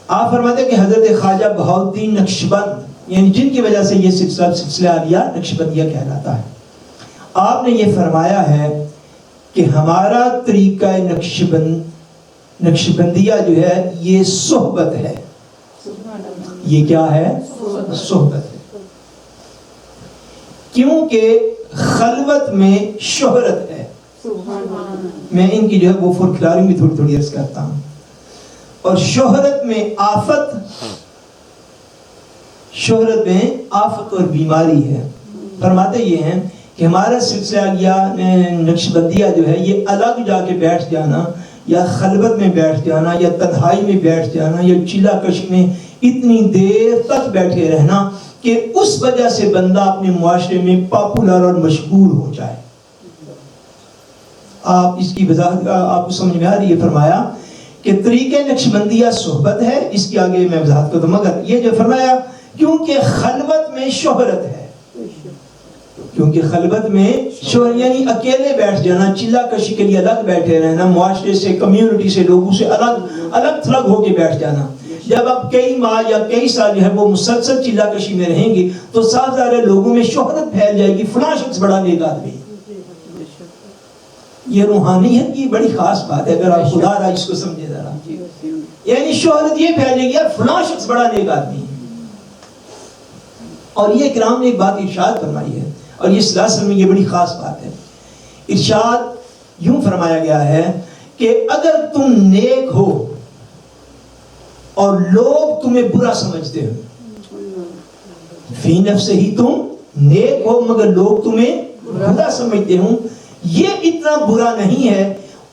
آپ فرماتے ہیں کہ حضرت خواجہ بہاؤالدین نقشبند، یعنی جن کی وجہ سے یہ سلسلہ عالیہ نقشبندیہ کہلاتا ہے، آپ نے یہ فرمایا ہے کہ ہمارا طریقہ نقشبندیہ جو ہے یہ صحبت ہے. یہ کیا ہے؟ صحبت ہے. کیونکہ خلوت میں شہرت ہے. میں ان کی جو ہے وہ فورکلارنگ بھی تھوڑی تھوڑی عرض کرتا ہوں. اور شہرت میں آفت اور بیماری ہے. فرماتے یہ ہیں کہ ہمارا سلسلہ عالیہ نقشبندیہ جو ہے یہ الگ جا کے بیٹھ جانا یا خلوت میں بیٹھ جانا یا تنہائی میں بیٹھ جانا یا چلا کش میں اتنی دیر تک بیٹھے رہنا کہ اس وجہ سے بندہ اپنے معاشرے میں پاپولر اور مشہور ہو جائے. آپ اس کی وضاحت آپ کو سمجھ میں آ رہی ہے؟ فرمایا کہ طریقہ نقشبندیہ صحبت ہے، اس کی آگے میں وضاحت کرتا ہوں، مگر یہ جو فرمایا کیونکہ خلوت میں شہرت ہے، کیونکہ خلوت میں شہرت یعنی اکیلے بیٹھ جانا، چلا کشی کے لیے الگ بیٹھے رہنا، معاشرے سے، کمیونٹی سے، لوگوں سے الگ تھلگ ہو کے بیٹھ جانا. جب آپ کئی ماہ یا کئی سال جو ہے وہ مسلسل چلا کشی میں رہیں گے تو صاف ظاہر ہے لوگوں میں شہرت پھیل جائے گی، فلاں شخص بڑا نیک آدمی. یہ روحانیت کی بڑی خاص بات ہے اگر آپ خدا را اس کو سمجھے ذرا. یعنی شہرت یہ پھیلے گی، یار فلاں شخص بڑا نیک آدمی ہے. اور یہ کرام نے ایک بات ارشاد فرمائی ہے، اور یہ صلی اللہ علیہ وسلم میں یہ بڑی خاص بات ہے. ارشاد یوں فرمایا گیا ہے کہ اگر تم نیک ہو اور لوگ تمہیں برا سمجھتے ہو، فی نفس ہی تم نیک ہو مگر لوگ تمہیں برا سمجھتے ہوں، یہ اتنا برا نہیں ہے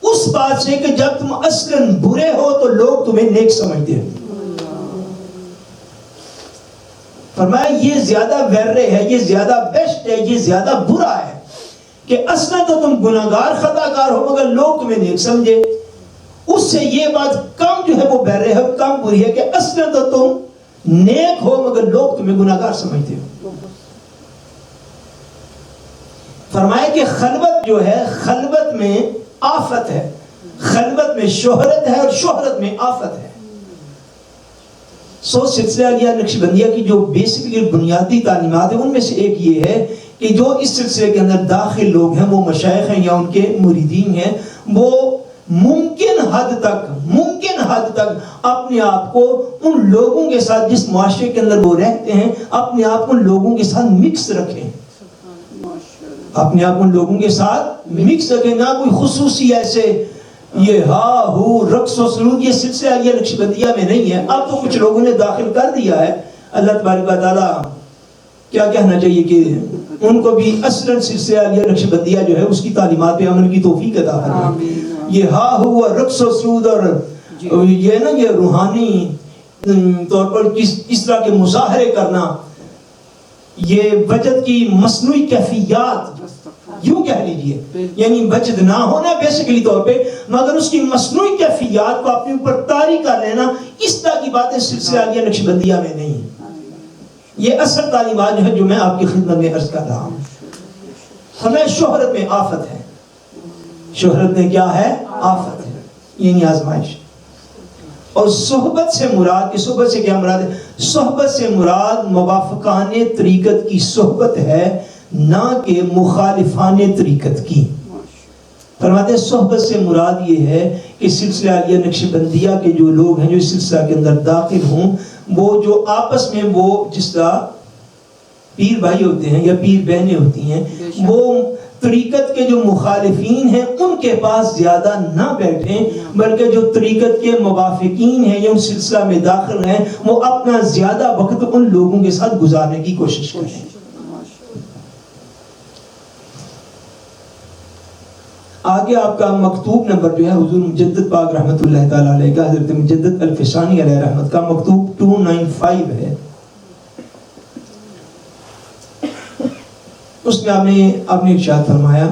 اس بات سے کہ جب تم اصلاً برے ہو تو لوگ تمہیں نیک سمجھتے ہو. فرمایا یہ زیادہ ویرے ہے، یہ زیادہ بیسٹ ہے، یہ زیادہ برا ہے کہ اصلاً تو تم گناہگار خطا کار ہو مگر لوگ تمہیں نیک سمجھے. اس سے یہ بات کم جو ہے وہ بہرے ہے، کم بری ہے کہ اصلاً تو تم نیک ہو مگر لوگ تمہیں گناہگار سمجھتے ہو. فرمایا کہ خلوت جو ہے، خلوت میں آفت ہے، خلوت میں شہرت ہے اور شہرت میں آفت ہے. سلسلہ علیہ نقشبندیہ کی جو بیسکلی بنیادی تعلیمات ہیں ان میں سے ایک یہ ہے کہ جو اس سلسلے کے اندر داخل لوگ ہیں، وہ مشائخ ہیں یا ان کے مریدین ہیں، وہ ممکن حد تک اپنے آپ کو ان لوگوں کے ساتھ جس معاشرے کے اندر وہ رہتے ہیں اپنے آپ کو ان لوگوں کے ساتھ مکس رکھیں، اپنے آپ ان لوگوں کے ساتھ مکس رکھیں. نہ کوئی خصوصی ایسے یہ ہا ہو رقص و سرود، یہ سلسلہ علیہ نقشبندیہ میں نہیں ہے. اب تو کچھ لوگوں نے داخل کر دیا ہے. اللہ تبارک و تعالیٰ کیا کہنا چاہیے کہ ان کو بھی اصلاً سلسلہ علیہ نقشبندیہ جو ہے اس کی تعلیمات پہ عمل کی توفیق عطا فرمائے. یہ ہا ہو اور رقص و سرود اور یہ نا یہ روحانی طور پر اس طرح کے مظاہرے کرنا، یہ وجد کی مصنوعی کیفیات یوں کہہ لیجئے، یعنی وجد نہ ہونا بیسیکلی طور پہ مگر اس کی مصنوعی کیفیات کو اپنے اوپر طاری کر لینا، اس طرح کی باتیں سلسلہ علیہ نقشبندیہ میں نہیں ہیں. یہ اصل تعلیمات جو ہے جو میں آپ کی خدمت میں عرض کر رہا ہوں. ہمیں شہرت میں آفت ہے، شہرت میں کیا ہے؟ آفت ہے، یعنی آزمائش. اور صحبت سے مراد کی صحبت سے کیا مراد ہے؟ صحبت سے مراد موافقان طریقت کی صحبت ہے، نہ کہ مخالفان طریقت کی. فرماتے ہیں صحبت سے مراد یہ ہے کہ سلسلہ علیہ نقشبندیہ کے جو لوگ ہیں جو اس سلسلہ کے اندر داخل ہوں، وہ جو آپس میں وہ جس طرح پیر بھائی ہوتے ہیں یا پیر بہنیں ہوتی ہیں، وہ طریقت کے جو مخالفین ہیں ان کے پاس زیادہ نہ بیٹھیں، بلکہ جو طریقت کے موافقین ہیں یا ان سلسلہ میں داخل ہیں وہ اپنا زیادہ وقت ان لوگوں کے ساتھ گزارنے کی کوشش کریں. آگے آپ کا مکتوب نمبر جو ہے حضور مجدد پاک رحمت اللہ تعالیٰ علیہ کا، حضرت مجدد الفسانی علیہ رحمت کا مکتوب 295 ہے. اس میں آپ نے ارشاد فرمایا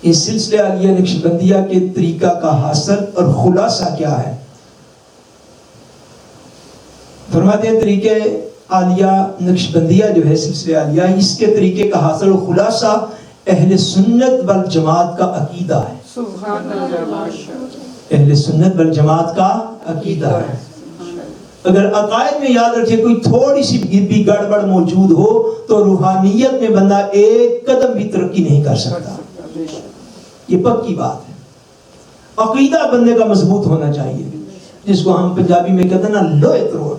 کہ سلسلہ علیہ نقشبندیہ کے طریقہ کا حاصل اور خلاصہ کیا ہے. فرماتے ہیں طریقہ عالیہ نقشبندیہ جو ہے سلسلہ عالیہ، اس کے طریقے کا حاصل اور خلاصہ اہل سنت والجماعت کا عقیدہ ہے. سبحان اللہ. اہل سنت والجماعت کا عقیدہ ہے. اگر عقائد میں یاد رکھے کوئی تھوڑی سی بھی گڑبڑ موجود ہو تو روحانیت میں بندہ ایک قدم بھی ترقی نہیں کر سکتا. یہ پکی بات ہے. عقیدہ بندے کا مضبوط ہونا چاہیے، جس کو ہم پنجابی میں کہتے ہیں نا لوہے تروڑ.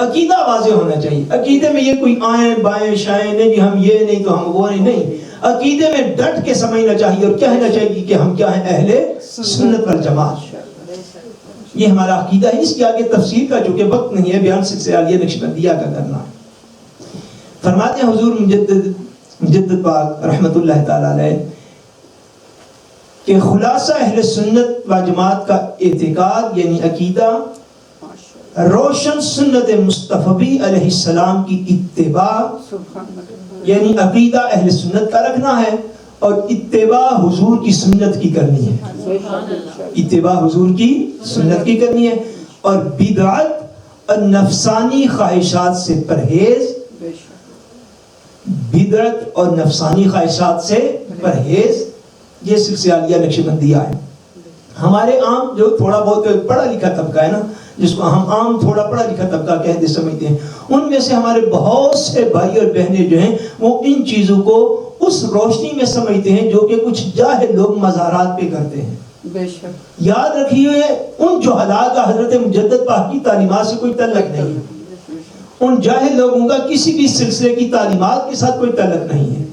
عقیدہ واضح ہونا چاہیے. عقیدے میں یہ کوئی آئیں بائیں شائیں نہیں کہ ہم یہ نہیں تو ہم وہ نہیں. عقیدے میں ڈٹ کے سمجھنا چاہیے اور کہنا چاہیے کہ ہم کیا ہیں؟ اہل سنت والجماعت. یہ ہمارا عقیدہ ہے. اس کی آگے تفسیر کا چونکہ وقت نہیں ہے بیان سلسلہ علیہ نقشبندیہ کا کرنا. فرماتے ہیں حضور مجدد پاک رحمت اللہ تعالی علیہ کہ خلاصہ اہل سنت و جماعت کا اعتقاد یعنی عقیدہ روشن سنت مصطفی علیہ السلام کی اتباع یعنی عقیدہ اہل سنت کا رکھنا ہے اور اتباع حضور کی سنت کی کرنی ہے. اتباع حضور کی سنت کی کرنی ہے. اور بدعت اور نفسانی خواہشات سے پرہیز. بدعت اور نفسانی خواہشات سے پرہیز یہ سلسلہ عالیہ نقشبندیہ ہے. ہمارے عام جو تھوڑا بہت پڑھا لکھا طبقہ ہے نا, جس کو ہم عام تھوڑا پڑھا لکھا طبقہ کہتے سمجھتے ہیں, ان میں سے ہمارے بہت سے بھائی اور بہنیں جو ہیں وہ ان چیزوں کو اس روشنی میں سمجھتے ہیں جو کہ کچھ جاہل لوگ مزارات پہ کرتے ہیں. بے شک یاد رکھیے, ان جو حالات کا حضرت مجدد پاک کی تعلیمات سے کوئی تعلق نہیں ہے. ان جاہل لوگوں کا کسی بھی سلسلے کی تعلیمات کے ساتھ کوئی تعلق نہیں ہے.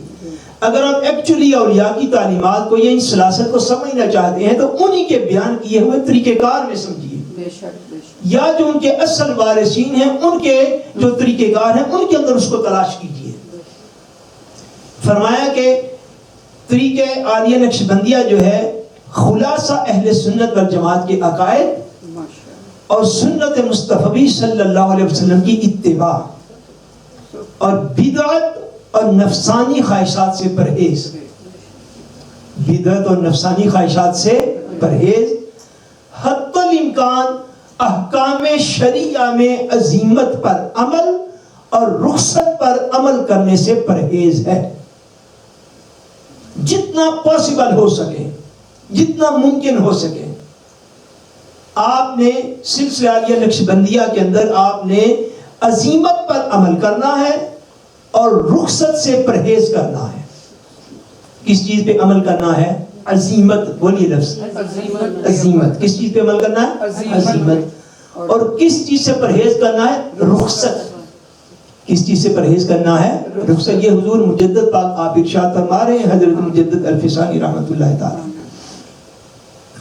اگر آپ ایکچولی اولیاء کی تعلیمات کو یا ان سلاسل کو سمجھنا چاہتے ہیں تو انہی کے بیان کیے ہوئے طریقہ کار میں سمجھیے. یا جو ان کے اصل وارثین ہیں ان کے جو طریقہ کار ہیں ان کے اندر اس کو تلاش کیجیے. فرمایا کہ طریقہ عالیہ نقشبندیہ جو ہے خلاصہ اہل سنت والجماعت کے عقائد اور سنت مصطفی صلی اللہ علیہ وسلم کی اتباع اور بدعت اور نفسانی خواہشات سے پرہیز. بدعت اور نفسانی خواہشات سے پرہیز. حتی الامکان احکام شریعہ میں عزیمت پر عمل اور رخصت پر عمل کرنے سے پرہیز ہے. جتنا پاسبل ہو سکے, جتنا ممکن ہو سکے, آپ نے سلسلہ عالیہ نقشبندیہ کے اندر آپ نے عزیمت پر عمل کرنا ہے اور رخصت سے پرہیز کرنا ہے. کس چیز پہ عمل کرنا ہے؟ عزیمت. بولیے لفظ عزیمت. کس چیز پہ عمل کرنا ہے؟ عزیمت. اور کس چیز سے پرہیز کرنا ہے؟ رخصت. کس چیز سے پرہیز کرنا ہے؟ رخصت. یہ حضور مجدد پاک آپ ارشاد فرما رہے ہیں, حضرت مجدد الفسانی رحمۃ اللہ تعالی.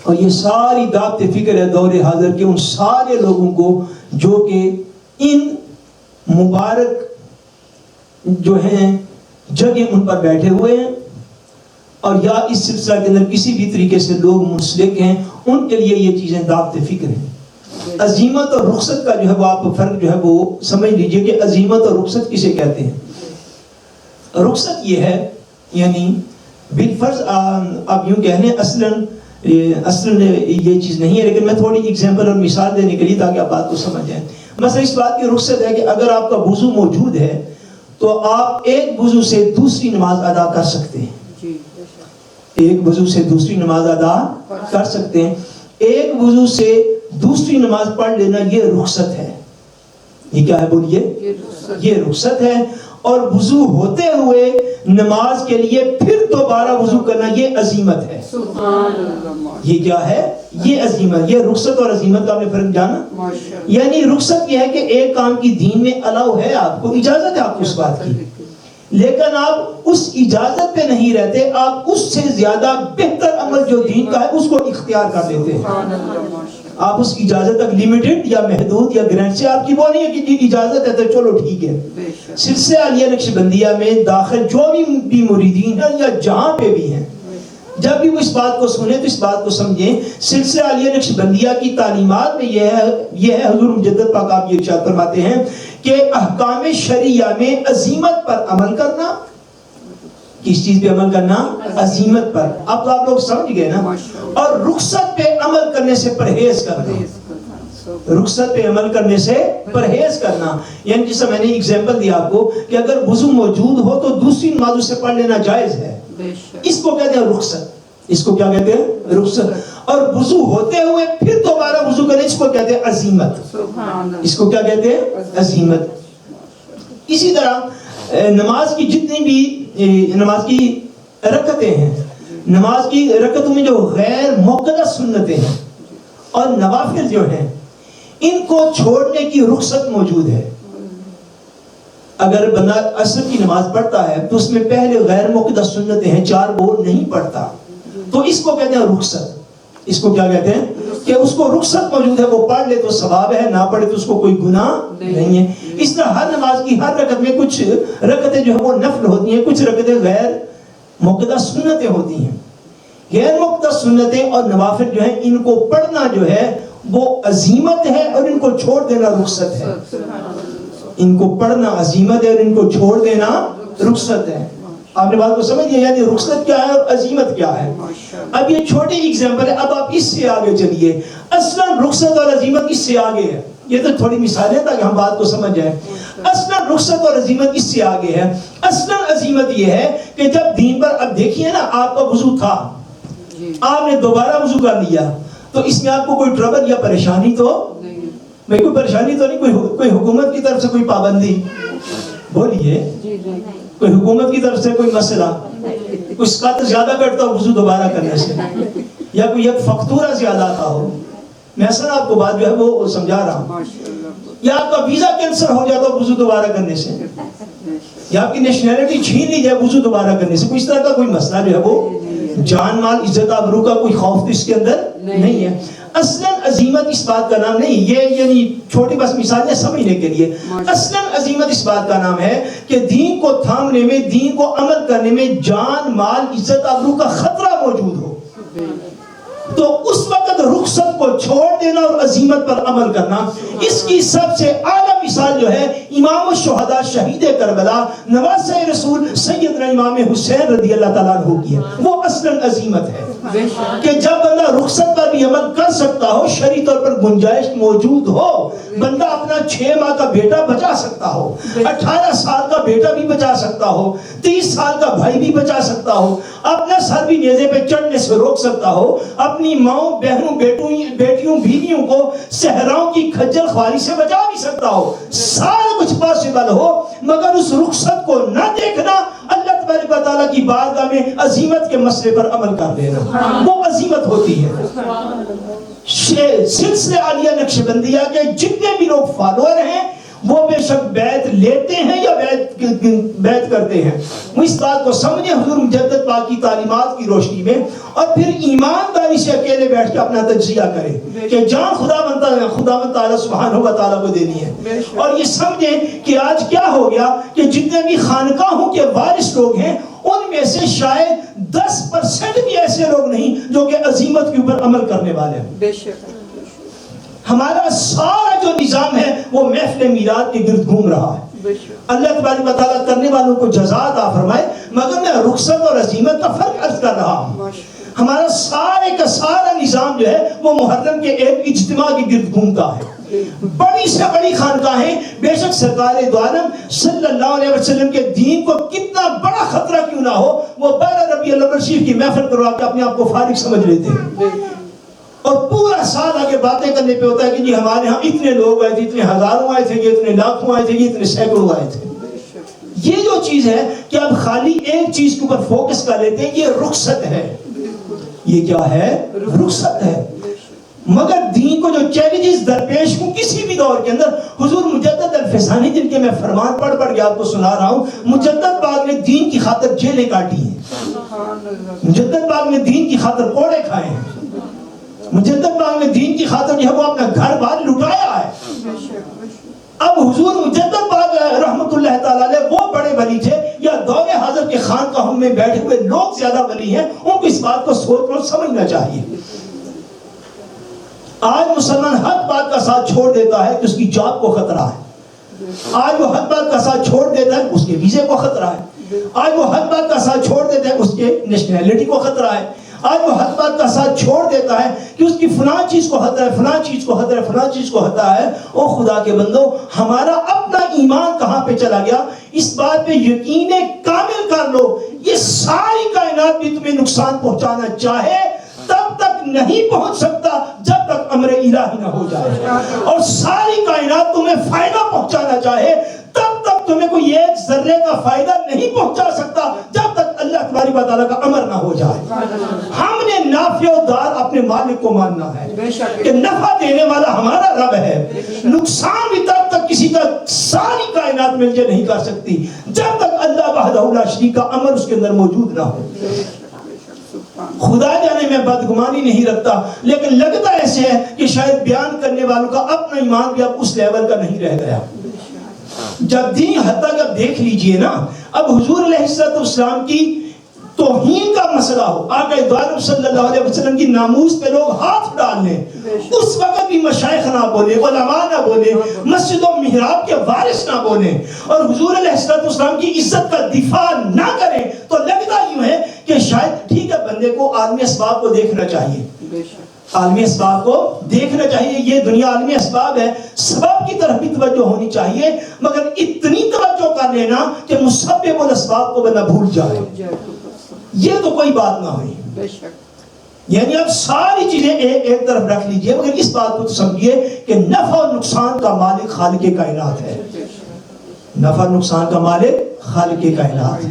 اور یہ ساری دعوت فکر ہے دور حاضر کے ان سارے لوگوں کو جو کہ ان مبارک جو ہیں جگہ ان پر بیٹھے ہوئے ہیں اور یا اس سلسلہ کے اندر کسی بھی طریقے سے لوگ منسلک ہیں, ان کے لیے یہ چیزیں دعوت فکر ہیں. عزیمت اور رخصت کا جو ہے وہ آپ فرق جو ہے وہ سمجھ لیجئے کہ عزیمت اور رخصت کسے کہتے ہیں. رخصت یہ ہے یعنی بالفرض آپ یوں کہہ لیں اصلاً یہ چیز نہیں ہے, لیکن میں تھوڑی ایگزامپل اور مثال دینے کے لیے تاکہ آپ بات کو سمجھ جائیں. مثلا اس بات کی رخصت ہے کہ اگر آپ کا وضو موجود ہے تو آپ ایک وضو سے دوسری نماز ادا کر سکتے ہیں. ایک وضو سے دوسری نماز ادا کر سکتے ہیں. ایک وضو سے دوسری نماز پڑھ لینا یہ رخصت ہے. یہ کیا ہے بولیے؟ یہ رخصت ہے. اور وضو ہوتے ہوئے نماز کے لیے پھر دوبارہ وضو کرنا یہ عزیمت ہے. یہ کیا ہے؟ یہ عزیمت. یہ رخصت اور عزیمت کا آپ نے فرق جانا. یعنی رخصت یہ ہے کہ ایک کام کی دین میں الاؤ ہے, آپ کو اجازت ہے آپ کو اس بات کی, لیکن آپ اس اجازت پہ نہیں رہتے, آپ اس سے زیادہ بہتر عمل جو دین کا ہے اس کو اختیار کر لیتے ہیں. آپ اس کی اجازت تک لیمیٹڈ یا محدود یا گرینٹ سے آپ کی وہ نہیں ہے کہ اجازت ہے تو چلو ٹھیک ہے. سلسلہ عالیہ نقشبندیہ میں داخل جو بھی مریدین ہیں یا جہاں پہ بھی ہیں, جب بھی وہ اس بات کو سنیں تو اس بات کو سمجھیں سلسلہ عالیہ نقشبندیہ کی تعلیمات میں یہ ہے حضور مجدد پاک آپ یہ ارشاد فرماتے ہیں کہ احکام شریعہ میں عزیمت پر عمل کرنا. کس چیز پہ عمل کرنا؟ عزیمت پر. اب تو آپ لوگ سمجھ گئے نا. اور رخصت پہ عمل کرنے سے پرہیز کرنا. رخصت پہ عمل کرنے سے پرہیز کرنا یعنی جیسا میں نے ایگزامپل دیا آپ کو کہ اگر وضو موجود ہو تو دوسری نماز اس سے پڑھ لینا جائز ہے. اس کو کہتے ہیں رخصت. اس کو کیا کہتے ہیں؟ رخصت. اور وضو ہوتے ہوئے پھر دوبارہ وضو کرنے اس کو کہتے ہیں عزیمت. اس کو کیا کہتے ہیں؟ عزیمت. اسی طرح نماز کی جتنی بھی نماز کی رکعتیں ہیں, نماز کی رکعتوں میں جو غیر موقدہ سنتیں ہیں اور نوافل جو ہیں ان کو چھوڑنے کی رخصت موجود ہے. اگر بندہ عصر کی نماز پڑھتا ہے تو اس میں پہلے غیر موقدہ سنتیں ہیں, 4 وہ نہیں پڑھتا, تو اس کو کہتے ہیں رخصت. اس کو کیا کہتے ہیں کہ اس کو رخصت موجود ہے, وہ پڑھ لے تو ثواب ہے, نہ پڑھے تو اس کو کوئی گناہ نہیں ہے. اس طرح ہر نماز کی ہر رکعت میں کچھ رکعتیں جو ہے وہ نفل ہوتی ہیں, کچھ رکعتیں غیر موقدہ سنتیں ہوتی ہیں. غیر موقدہ سنتیں اور نوافل جو ہیں ان کو پڑھنا جو ہے وہ عزیمت ہے اور ان کو چھوڑ دینا رخصت ہے. ان کو پڑھنا عزیمت ہے اور ان کو چھوڑ دینا رخصت ہے. آپ نے بات کو سمجھ لیا، یعنی رخصت کیا ہے اور عزیمت کیا ہے. اب یہ چھوٹی ایگزامپل ہے، اب آپ اس سے آگے چلیے. اصلا رخصت اور عزیمت اس سے آگے ہے. یہ تو تھوڑی مثال ہے تاکہ ہم بات کو سمجھ جائیں. اصلا رخصت اور عزیمت اس سے آگے ہے. اصلا عزیمت یہ ہے کہ جب دین پر، اب دیکھیے نا، آپ کا وضو تھا، آپ نے دوبارہ وضو کر لیا، تو اس میں آپ کو کوئی ٹربل یا پریشانی تو نہیں، کوئی پریشانی تو نہیں، کوئی حکومت کی طرف سے کوئی پابندی، بولیے، کوئی حکومت کی طرف سے کوئی مسئلہ، کوئی سکت زیادہ کرتا ہو وضو دوبارہ کرنے سے، یا کوئی ایک فقطورہ زیادہ آتا ہو. میں اصلا آپ کو بات جو ہے وہ سمجھا رہا ہوں. یا آپ کا ویزا کینسل ہو جاتا ہو وضو دوبارہ کرنے سے، یا آپ کی نیشنلٹی چھین لی جائے وضو دوبارہ کرنے سے. کوئی اس طرح کا کوئی مسئلہ جو ہے وہ جان مال عزت آبرو کا کوئی خوف تو اس کے اندر نہیں ہے. اصلاً عزیمت اس بات کا نام نہیں، یہ یعنی چھوٹی بس مثال ہے سمجھنے کے لیے. اصلاً عزیمت اس بات کا نام ہے کہ دین کو تھامنے میں، دین کو عمل کرنے میں جان مال عزت آبرو کا خطرہ موجود ہو، تو اس وقت رخصت کو چھوڑ دینا اور عزیمت پر عمل کرنا. اس کی سب سے اعلیٰ مثال جو ہے امام الشہداء شہید کربلا نواسۂ رسول سیدنا امام حسین رضی اللہ تعالیٰ عنہ کی ہے. وہ اصلاً عزیمت ہے کہ جب بندہ رخصت پر بھی عمل کر سکتا ہو، شرعی طور پر گنجائش موجود ہو، بندہ اپنا 6 ماہ کا بیٹا بچا سکتا ہو، 18 سال کا بیٹا بھی بچا سکتا ہو، 30 سال کا بھائی بھی بچا سکتا ہو، اپنا سر بھی نیزے پہ چڑھنے سے روک سکتا ہو، اپنی ماؤں بہنوں بیٹیوں بیویوں کو صحراؤں کی کھجل خواری سے بچا بھی سکتا ہو. سارا کچھ پاسبل ہو، مگر اس رخصت کو نہ دیکھنا، اللہ تبارک و تعالیٰ کی بارگاہ میں عزیمت کے مسئلے پر عمل کر دینا، وہ عزیمت ہوتی ہے. سلسلہ عالیہ نقشبندیہ کے جتنے بھی لوگ فالوور ہیں وہ بے شک بیعت لیتے ہیں یا بیعت کرتے ہیں. وہ اس بات کو سمجھیں حضور مجدد پاک کی تعلیمات کی روشنی میں، اور پھر ایمانداری سے اکیلے بیٹھ کے اپنا تجزیہ کریں کہ جان خداوند تعالیٰ سبحانہ و تعالیٰ کو دینی ہے. اور یہ سمجھیں کہ آج کیا ہو گیا کہ جتنے بھی خانقاہوں کے وارث لوگ ہیں ان میں سے شاید 10% بھی ایسے لوگ نہیں جو کہ عزیمت کے اوپر عمل کرنے والے ہیں. بے شک ہمارا سارا جو نظام ہے وہ محفل میلاد کے گرد گھوم رہا ہے. اللہ تبارک و تعالیٰ کرنے والوں کو جزا عطا فرمائے، مگر میں رخصت اور عزیمت کا فرق عرض کر رہا ہوں. ہمارا سارے کا سارا نظام جو ہے وہ محرم کے ایک اجتماع کے گرد گھومتا ہے. بڑی سے بڑی خانقاہیں، بے شک سرکار دو عالم صلی اللہ علیہ وسلم کے دین کو کتنا بڑا خطرہ کیوں نہ ہو، وہ 12 ربیع الاول شریف کی محفل کروا کے اپنے آپ کو فارغ سمجھ لیتے ہیں، اور پورا سال آگے باتیں کرنے پہ ہوتا ہے کہ جی ہمارے ہاں اتنے لوگ آئے تھے، اتنے ہزاروں آئے تھے، یہ اتنے لاکھوں آئے تھے، یہ اتنے سینکڑوں آئے تھے. یہ جو چیز ہے کہ اب خالی ایک چیز کے اوپر فوکس کر لیتے ہیں، یہ رخصت ہے. یہ کیا ہے؟ رخصت ہے. مگر دین کو جو چیلنجز درپیش ہوں کسی بھی دور کے اندر، حضور مجدد الفسانی جن کے میں فرمان پڑھ کے آپ کو سنا رہا ہوں، مجدد پاک نے دین کی خاطر جیلیں کاٹی ہیں، مجدد پاک نے دین کی خاطر کوڑے کھائے ہیں، مجدد پاک نے دین کی خاطر جو ہے وہ اپنا گھر بار لٹایا ہے. اب حضور مجدد پاک رحمت اللہ تعالیٰ علیہ وہ بڑے ولی تھے، یا دور حاضر کے خانقاہوں میں بیٹھے ہوئے لوگ زیادہ ولی ہیں، ان کو اس بات کو سوچ کر سمجھنا چاہیے. آج مسلمان حق بات کا ساتھ چھوڑ دیتا ہے کہ اس کی جاب کو خطرہ ہے. آج وہ حق بات کا ساتھ چھوڑ دیتا ہے اس کے ویزے کو خطرہ ہے. آج وہ حق بات کا ساتھ چھوڑ دیتا ہے اس کے نیشنلٹی کو خطرہ ہے. آج وہ حق بات کا ساتھ چھوڑ دیتا ہے کہ اس کی فلاں چیز کو خطرہ ہے، فلاں چیز کو خطرہ ہے، فلاں چیز کو خطرہ ہے. او خدا کے بندو، ہمارا اپنا ایمان کہاں پہ چلا گیا؟ اس بات پہ یقین کامل کر لو، یہ ساری کائنات بھی تمہیں نقصان پہنچانا چاہے تب تک نہیں پہنچ سکتا جب تک امر الہی نہ ہو جائے، اور ساری کائنات تمہیں فائدہ پہنچانا چاہے تب تک تمہیں کوئی ایک ذرے کا فائدہ نہیں پہنچا سکتا جب تک اللہ تبارک و تعالیٰ کا امر نہ ہو جائے. ہم نے نافع و دار اپنے مالک کو ماننا ہے کہ نفع دینے والا ہمارا رب ہے. نقصان بھی تب تک کسی کا ساری کائنات مل کے نہیں کر سکتی جب تک اللہ وحدہ لا شریک کا امر اس کے اندر موجود نہ ہو. خدا جانے میں بدگمانی نہیں رکھتا، لیکن لگتا ایسے ہے کہ شاید بیان کرنے والوں کا اپنا ایمان بھی اب اس لیول کا نہیں رہ گیا. جب دین حتیٰ کہ دیکھ لیجئے نا، اب حضور علیہ السلام کی توہین کا مسئلہ ہو، آقا دو عالم صلی اللہ علیہ وسلم کی ناموس پہ لوگ ہاتھ ڈال لیں، اس وقت بھی مشائخ نہ بولے، علماء نہ بولے، مسجد و محراب کے وارث نہ بولیں، اور حضور علیہ السلام کی عزت کا دفاع نہ کریں، تو لگتا یوں ہے کہ شاید ٹھیک ہے بندے کو عالمی اسباب کو دیکھنا چاہیے، عالمی اسباب کو دیکھنا چاہیے، یہ دنیا عالمی اسباب ہے، سبب کی طرف بھی توجہ ہونی چاہیے، مگر اتنی توجہ کر لینا کہ مسبب الاسباب کو بندہ بھول جائے، یہ تو کوئی بات نہ ہوئی۔ یعنی اب ساری چیزیں ایک طرف رکھ لیجئے، مگر اس بات کو تو سمجھیے کہ نفع اور نقصان کا مالک خالق کائنات ہے، نفع اور نقصان کا مالک خالق کائنات ہے۔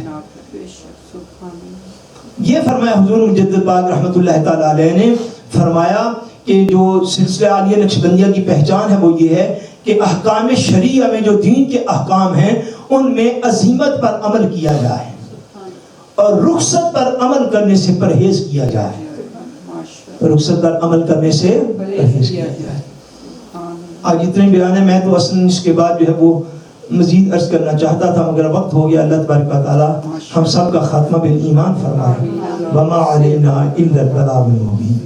یہ فرمایا حضور مجدد پاک رحمت اللہ تعالی علیہ نے، فرمایا کہ جو سلسلہ عالیہ نقشبندیہ کی پہچان ہے وہ یہ ہے کہ احکام شریعہ میں جو دین کے احکام ہیں ان میں عزیمت پر عمل کیا جائے اور رخصت پر عمل کرنے سے پرہیز کیا جائے، رخصت پر عمل کرنے سے پرہیز کیا جائے۔ آج اتنے بیان ہے، میں تو اصلا اس کے بعد جو ہے وہ مزید عرض کرنا چاہتا تھا مگر وقت ہو گیا۔ اللہ تبارک و تعالی ہم سب کا خاتمہ بالایمان فرمائے۔ وما علینا الا البلاغ المبین۔